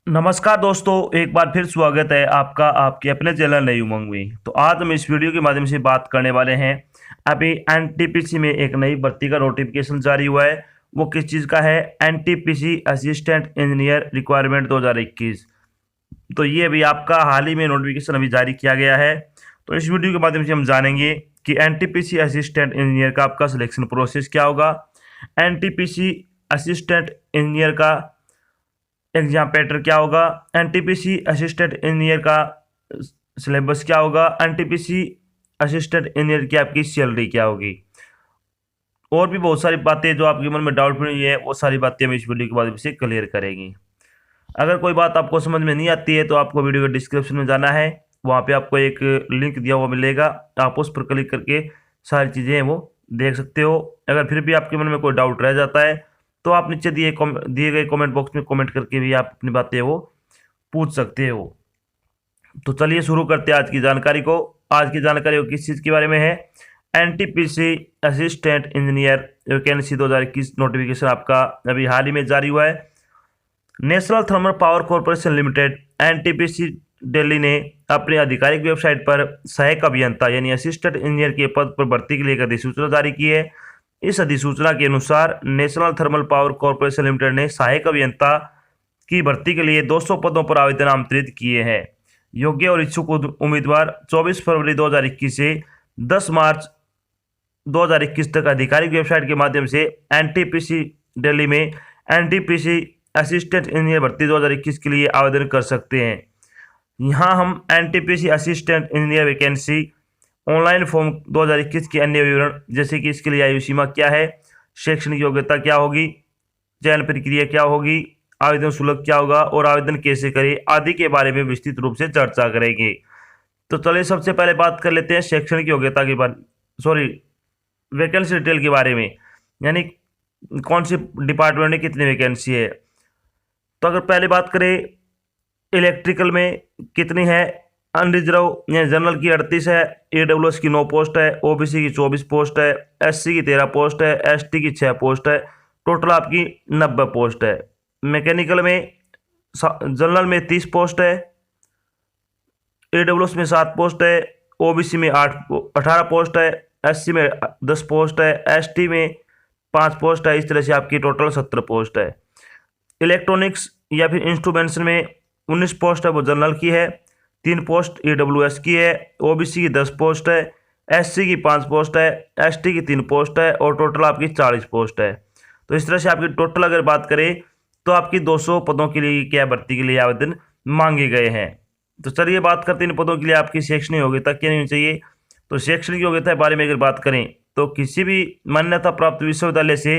नमस्कार दोस्तों, एक बार फिर स्वागत है आपका आपके अपने चैनल नई उमंग में। तो आज हम इस वीडियो के माध्यम से बात करने वाले हैं। अभी एनटीपीसी में एक नई भर्ती का नोटिफिकेशन जारी हुआ है। वो किस चीज़ का है? NTPC assistant engineer requirement 2021। तो ये अभी आपका हाल ही में नोटिफिकेशन अभी जारी किया गया है। तो इस वीडियो के माध्यम से हम जानेंगे कि एनटीपीसी असिस्टेंट इंजीनियर का आपका सिलेक्शन प्रोसेस क्या होगा, एनटीपीसी असिस्टेंट इंजीनियर का एग्जाम पैटर्न क्या होगा, एनटीपीसी असिस्टेंट इंजीनियर का सिलेबस क्या होगा, एनटीपीसी असिस्टेंट इंजीनियर की आपकी सैलरी क्या होगी, और भी बहुत सारी बातें जो आपके मन में डाउट बनी है वो सारी बातें हम इस वीडियो के माध्यम से क्लियर करेंगे। अगर कोई बात आपको समझ में नहीं आती है तो आपको वीडियो के डिस्क्रिप्शन में जाना है, वहाँ पे आपको एक लिंक दिया हुआ मिलेगा, आप उस पर क्लिक करके सारी चीज़ें वो देख सकते हो। अगर फिर भी आपके मन में कोई डाउट रह जाता है तो आप नीचे दिए गए कमेंट बॉक्स में कमेंट करके भी आप अपनी बातें वो पूछ सकते हो। तो चलिए शुरू करते हैं आज की जानकारी को। आज की जानकारी किस चीज़ के बारे में है? NTPC assistant engineer vacancy 2021 notification आपका अभी हाल ही में जारी हुआ है। National thermal power corporation limited NTPC Delhi ने अपनी आधिकारिक वेबसाइट पर सहायक अभियंता यानी असिस्टेंट इंजीनियर के पद पर भर्ती के लिए एक अधिसूचना जारी की है। इस अधिसूचना के अनुसार national thermal power corporation limited ने सहायक अभियंता की भर्ती के लिए 200 पदों पर आवेदन आमंत्रित किए हैं। योग्य और इच्छुक उम्मीदवार 24 फरवरी 2021 से 10 मार्च 2021 तक आधिकारिक वेबसाइट के माध्यम से एनटीपीसी दिल्ली में एनटीपीसी असिस्टेंट इंजीनियर भर्ती 2021 के लिए आवेदन कर सकते हैं। यहाँ हम NTPC assistant engineer vacancy, online form 2021 के अन्य विवरण जैसे कि इसके लिए आयु सीमा क्या है, शैक्षणिक योग्यता क्या होगी, चयन प्रक्रिया क्या होगी, आवेदन शुल्क क्या होगा और आवेदन कैसे करें आदि के बारे में विस्तृत रूप से चर्चा करेंगे। तो चलिए सबसे पहले बात कर लेते हैं शैक्षणिक योग्यता के बारे वैकेंसी डिटेल के बारे में, यानी कौन सी डिपार्टमेंट में कितनी वैकेंसी है। तो अगर पहले बात करें इलेक्ट्रिकल में कितनी है, अनरिजर्व या जनरल की 38 है, ईडब्ल्यूएस की 9 पोस्ट है, ओबीसी की 24 पोस्ट है, एससी की 13 पोस्ट है, एसटी की 6 पोस्ट है, टोटल आपकी 90 पोस्ट है। मैकेनिकल में जनरल में 30 पोस्ट है, ईडब्ल्यूएस में 7 पोस्ट है, ओबीसी में 18 पोस्ट है, एससी में 10 पोस्ट है, एसटी में 5 पोस्ट है। इस तरह से आपकी टोटल 70 पोस्ट है। इलेक्ट्रॉनिक्स या फिर इंस्ट्रूमेंट्स में 19 पोस्ट है, वो जनरल की है, 3 पोस्ट ईडब्ल्यूएस की है, ओबीसी की 10 पोस्ट है, एससी की 5 पोस्ट है, एसटी की 3 पोस्ट है और टोटल आपकी 40 पोस्ट है। तो इस तरह से आपकी टोटल अगर बात करें तो आपकी 200 पदों के लिए क्या भर्ती के लिए आवेदन मांगे गए हैं। तो चलिए बात करते हैं इन पदों के लिए आपकी शैक्षणिक योग्यता क्या होनी चाहिए। तो शैक्षणिक योग्यता के बारे में अगर बात करें तो किसी भी मान्यता प्राप्त विश्वविद्यालय से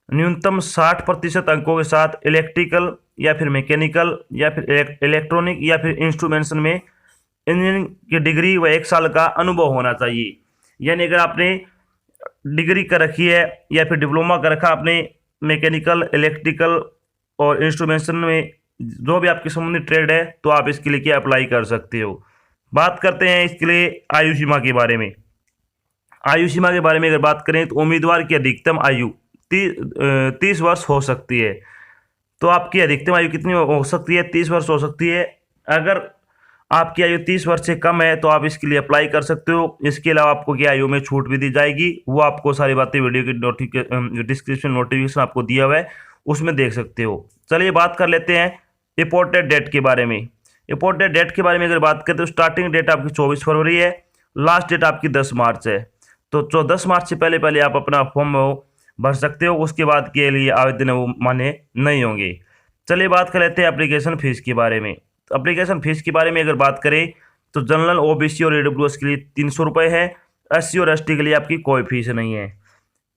न्यूनतम 60% अंकों के साथ इलेक्ट्रिकल या फिर मैकेनिकल या फिर इलेक्ट्रॉनिक या फिर इंस्ट्रूमेंटेशन में इंजीनियरिंग की डिग्री व 1 साल का अनुभव होना चाहिए। यानी अगर आपने डिग्री कर रखी है या फिर डिप्लोमा कर रखा आपने मैकेनिकल, इलेक्ट्रिकल और इंस्ट्रूमेंटेशन में, जो भी आपकी संबंधित ट्रेड है, तो आप इसके लिए क्या अप्लाई कर सकते हो। बात करते हैं इसके लिए आयु सीमा के बारे में। आयु सीमा के बारे में अगर बात करें तो उम्मीदवार की अधिकतम आयु 30 वर्ष हो सकती है। तो आपकी अधिकतम आयु कितनी हो सकती है? 30 वर्ष हो सकती है। अगर आपकी आयु 30 वर्ष से कम है तो आप इसके लिए अप्लाई कर सकते हो। इसके अलावा आपको क्या आयु में छूट भी दी जाएगी, वो आपको सारी बातें वीडियो की डिस्क्रिप्शन नोटिफिकेशन आपको दिया हुआ है, उसमें देख सकते हो। चलिए बात कर लेते हैं इम्पोर्टेड डेट के बारे में। इम्पोर्टेड डेट के बारे में अगर बात करें तो स्टार्टिंग डेट आपकी 24 फरवरी है, लास्ट डेट आपकी 10 मार्च है। तो 10 मार्च से पहले पहले आप अपना फॉर्म भर सकते हो, उसके बाद के लिए आवेदन वो मान्य नहीं होंगे। चलिए बात कर लेते हैं एप्लीकेशन फीस के बारे में। तो एप्लीकेशन फीस के बारे में अगर बात करें तो जनरल, ओबीसी और ईडब्ल्यूएस के लिए 300 रुपये है, एससी और एसटी के लिए आपकी कोई फीस नहीं है।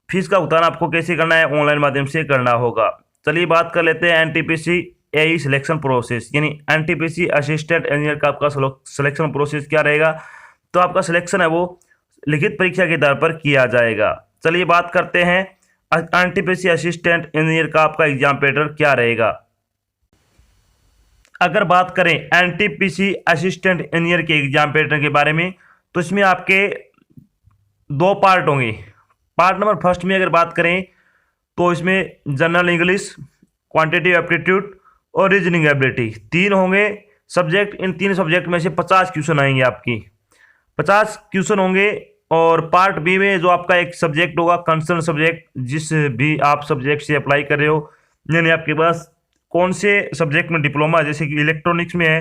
फीस का भुगतान आपको कैसे करना है? ऑनलाइन माध्यम से करना होगा। चलिए बात कर लेते हैं एनटीपीसी एई सिलेक्शन प्रोसेस, यानी एनटीपीसी असिस्टेंट इंजीनियर का आपका सिलेक्शन प्रोसेस क्या रहेगा। तो आपका सिलेक्शन है वो लिखित परीक्षा के आधार पर किया जाएगा। चलिए बात करते हैं एनटीपीसी असिस्टेंट इंजीनियर का आपका एग्जाम पैटर्न क्या रहेगा। अगर बात करें एनटीपीसी असिस्टेंट इंजीनियर के एग्जाम पैटर्न के बारे में तो इसमें आपके 2 पार्ट होंगे। पार्ट नंबर फर्स्ट में अगर बात करें तो इसमें जनरल इंग्लिश, क्वांटिटेटिव एप्टीट्यूड और रीजनिंग एबिलिटी 3 होंगे सब्जेक्ट। इन 3 सब्जेक्ट में से 50 क्वेश्चन आएंगे आपकी, 50 क्वेश्चन होंगे। और पार्ट बी में जो आपका एक सब्जेक्ट होगा कंसर्न सब्जेक्ट, जिस भी आप सब्जेक्ट से अप्लाई कर रहे हो, यानी आपके पास कौन से सब्जेक्ट में डिप्लोमा, जैसे कि इलेक्ट्रॉनिक्स में है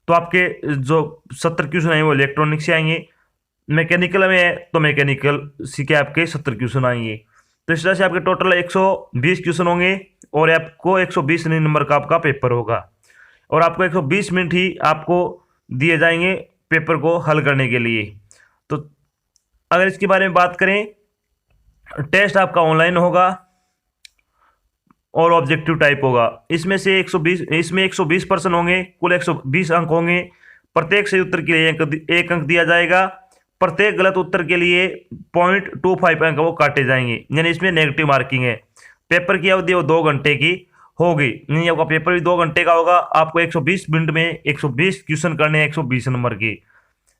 तो आपके जो 70 क्वेश्चन आएंगे वो इलेक्ट्रॉनिक्स से आएंगे, मैकेनिकल में है तो मैकेनिकल सी के आपके 70 क्वेश्चन आएंगे। तो इस तरह से आपके टोटल 120 क्वेश्चन होंगे और आपको 120 नंबर का आपका पेपर होगा और आपको 120 मिनट ही आपको दिए जाएंगे पेपर को हल करने के लिए। तो अगर इसके बारे में बात करें, टेस्ट आपका ऑनलाइन होगा और ऑब्जेक्टिव टाइप होगा। इसमें से 120 पर्सन होंगे, कुल 120 अंक होंगे। प्रत्येक सही उत्तर के लिए एक अंक दिया जाएगा, प्रत्येक गलत उत्तर के लिए 0.25 अंक वो काटे जाएंगे, यानी इसमें नेगेटिव मार्किंग है। पेपर की अवधि वो 2 घंटे की होगी, यानी आपका पेपर भी 2 घंटे का होगा। आपको 120 मिनट में 120 क्वेश्चन करने हैं 120 नंबर की।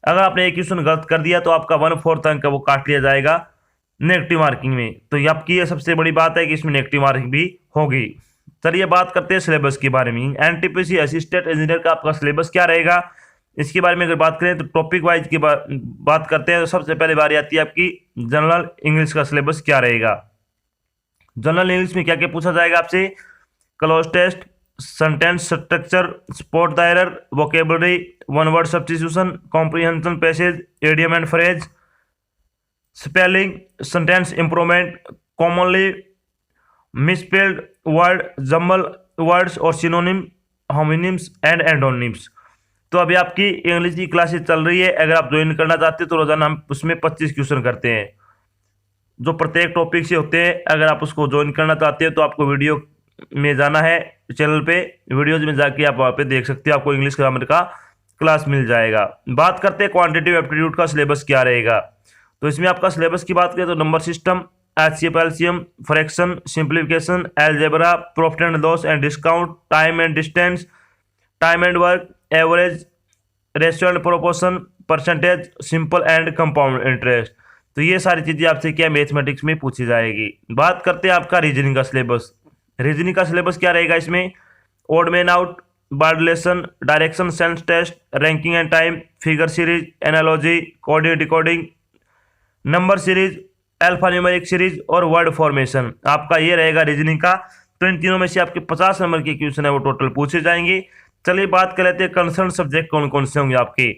अगर आपने एक क्वेश्चन गलत कर दिया तो आपका 1/4 अंक वो काट लिया जाएगा नेगेटिव मार्किंग में। तो ये आपकी ये सबसे बड़ी बात है कि इसमें नेगेटिव मार्किंग भी होगी। चलिए बात करते हैं सिलेबस के बारे में। एनटीपीसी असिस्टेंट इंजीनियर का आपका सिलेबस क्या रहेगा, इसके बारे में अगर बात करें तो टॉपिक वाइज की बात करते हैं। तो सबसे पहले बारी आती है आपकी जनरल इंग्लिश का सिलेबस क्या रहेगा। जनरल इंग्लिश में क्या क्या पूछा जाएगा आपसे, cloze test, sentence structure, spot the error, vocabulary, one word substitution, comprehension passage, idiom and phrase, spelling, sentence improvement, commonly misspelled word, jumble words और सिनोनिम, होमोनिम्स एंड एंटोनिम्स। तो अभी आपकी इंग्लिश की क्लासेस चल रही है, अगर आप ज्वाइन करना चाहते हो तो रोजाना हम उसमें 25 क्वेश्चन करते हैं जो प्रत्येक टॉपिक से होते हैं। अगर आप उसको ज्वाइन करना चाहते हो तो आपको वीडियो में जाना है, चैनल पे वीडियोज में जाके आप वहाँ पे देख सकते हो, आपको इंग्लिश ग्रामर का क्लास मिल जाएगा। बात करते हैं क्वांटिटेटिव एप्टीट्यूड का सिलेबस क्या रहेगा। तो इसमें आपका सिलेबस की बात करें तो number system, HCF LCM, fraction, simplification, algebra, profit and loss and discount, time and distance, time and work, average, ratio and proportion, percentage, simple and compound interest. तो ये सारी चीजें आपसे क्या मैथमेटिक्स में पूछी जाएगी। बात करते हैं आपका रीजनिंग का सिलेबस। रीजनिंग का सिलेबस क्या रहेगा, इसमें odd man out, word lesson, direction sense test, ranking and time, figure series, analogy, coding decoding, number series, alpha numeric series और वर्ड फॉर्मेशन। आपका ये रहेगा रीजनिंग का। तो इन तीनों में से आपके 50 नंबर के क्वेश्चन है वो टोटल पूछे जाएंगे। चलिए बात कर लेते हैं कंसर्न सब्जेक्ट कौन कौन से होंगे आपके।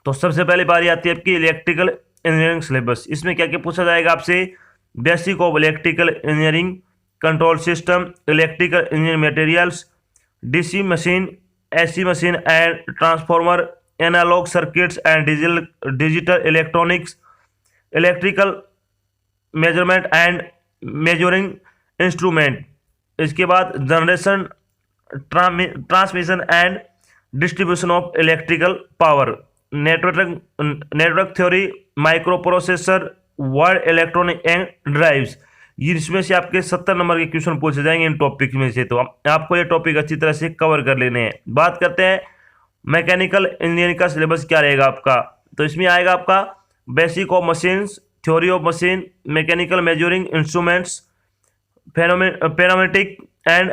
तो सबसे पहले बारी आती है आपकी इलेक्ट्रिकल इंजीनियरिंग सिलेबस। इसमें क्या क्या पूछा जाएगा आपसे, basic of electrical engineering, control system, electrical engineering materials, DC machine, AC machine and transformer, analog circuits and digital electronics, electrical measurement and measuring instrument. इसके बाद generation, transmission and distribution of electrical power, network theory, micro processor, word electronic and drives. इसमें से आपके 70 number के question पूछे जाएंगे इन topic में से। तो आपको ये टॉपिक अच्छी तरह से कवर कर लेने हैं। बात करते हैं मैकेनिकल इंजीनियरिंग का सिलेबस क्या रहेगा आपका। तो इसमें आएगा आपका basic of machines, theory of machine, mechanical measuring instruments, parametric and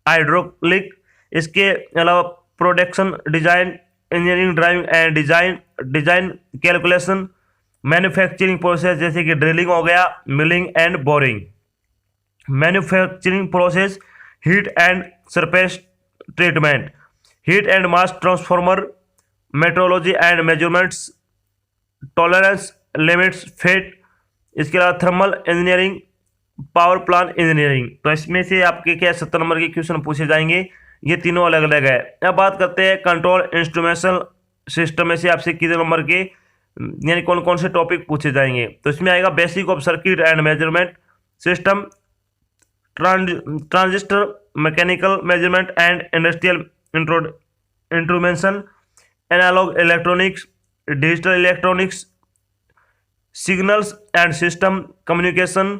hydraulic. इसके अलावा production design, engineering driving and design calculation, manufacturing process जैसे कि ड्रिलिंग हो गया, milling and boring, manufacturing process, heat and surface treatment, heat and mass transformer, metrology and measurements, tolerance limits, fit. इसके अलावा thermal engineering, power plant engineering. तो इसमें से आपके क्या 70 नंबर के क्वेश्चन पूछे जाएंगे, ये तीनों अलग अलग है। अब बात करते हैं कंट्रोल इंस्ट्रूमेंटेशन सिस्टम में से आपसे कितने नंबर के यानी कौन कौन से टॉपिक पूछे जाएंगे। तो इसमें आएगा basic of circuit and measurement system, transistor, mechanical measurement and industrial instrumentation, analogue electronics, digital electronics, signals and system communication,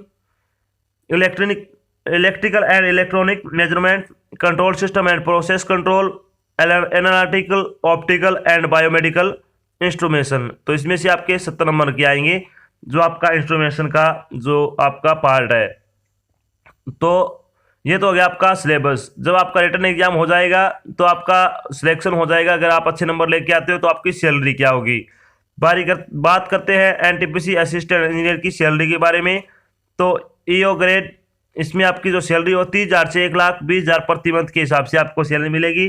electrical and electronic measurement, control system and process control, analytical, optical and biomedical instrumentation. तो इसमें से आपके 70 number के आएंगे जो आपका instrumentation का जो आपका पार्ट है। तो ये तो हो गया आपका सिलेबस। जब आपका रिटर्न एग्जाम हो जाएगा तो आपका सिलेक्शन हो जाएगा। अगर आप अच्छे नंबर लेके आते हो तो आपकी सैलरी क्या होगी। बात करते हैं एनटीपीसी असिस्टेंट इंजीनियर की सैलरी के बारे में। तो ईओ ग्रेड, इसमें आपकी जो सैलरी होती है 30,000 से 1,20,000 प्रति मंथ के हिसाब से आपको सैलरी मिलेगी।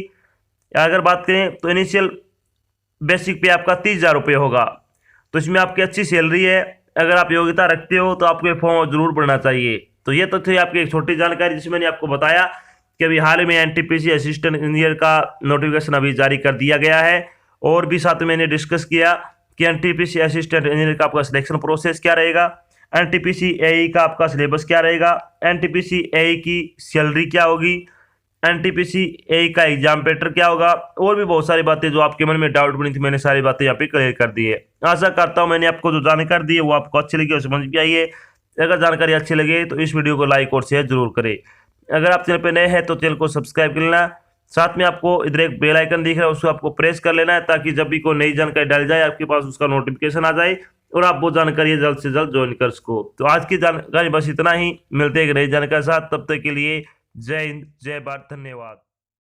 अगर बात करें तो इनिशियल बेसिक पे आपका 30,000 रुपये होगा। तो इसमें आपकी अच्छी सैलरी है। अगर आप योग्यता रखते हो तो आपको फॉर्म जरूर भरना चाहिए। तो ये तो थी आपकी एक छोटी जानकारी जिसमें मैंने आपको बताया कि अभी हाल में एनटीपीसी असिस्टेंट इंजीनियर का नोटिफिकेशन अभी जारी कर दिया गया है। और भी साथ में मैंने डिस्कस किया कि एनटीपीसी असिस्टेंट इंजीनियर का आपका सिलेक्शन प्रोसेस क्या रहेगा, एनटीपीसी एई का आपका सिलेबस क्या रहेगा, एनटीपीसी एई की सैलरी क्या होगी, एनटीपीसी एई का एग्जाम पैटर्न क्या होगा, और भी बहुत सारी बातें जो आपके मन में डाउट बनी थी मैंने सारी बातें यहाँ पे क्लियर कर दी है। आशा करता हूँ मैंने आपको जो जानकारी दी है वो आपको अच्छी लगी और समझ में आई है। अगर जानकारी अच्छी लगे तो इस वीडियो को लाइक और शेयर जरूर करें। अगर आप चैनल पर नए हैं तो चैनल को सब्सक्राइब कर लेना। साथ में आपको इधर एक बेल आइकन दिख रहा है, उसको आपको प्रेस कर लेना है ताकि जब भी कोई नई जानकारी डाली जाए आपके पास उसका नोटिफिकेशन आ जाए और आप वो जानकारी जल्द से जल्द ज्वाइन कर सको। तो आज की जानकारी बस इतना ही। मिलते हैं एक नई जानकारी के साथ, तब तक के लिए जय हिंद, जय भारत, धन्यवाद।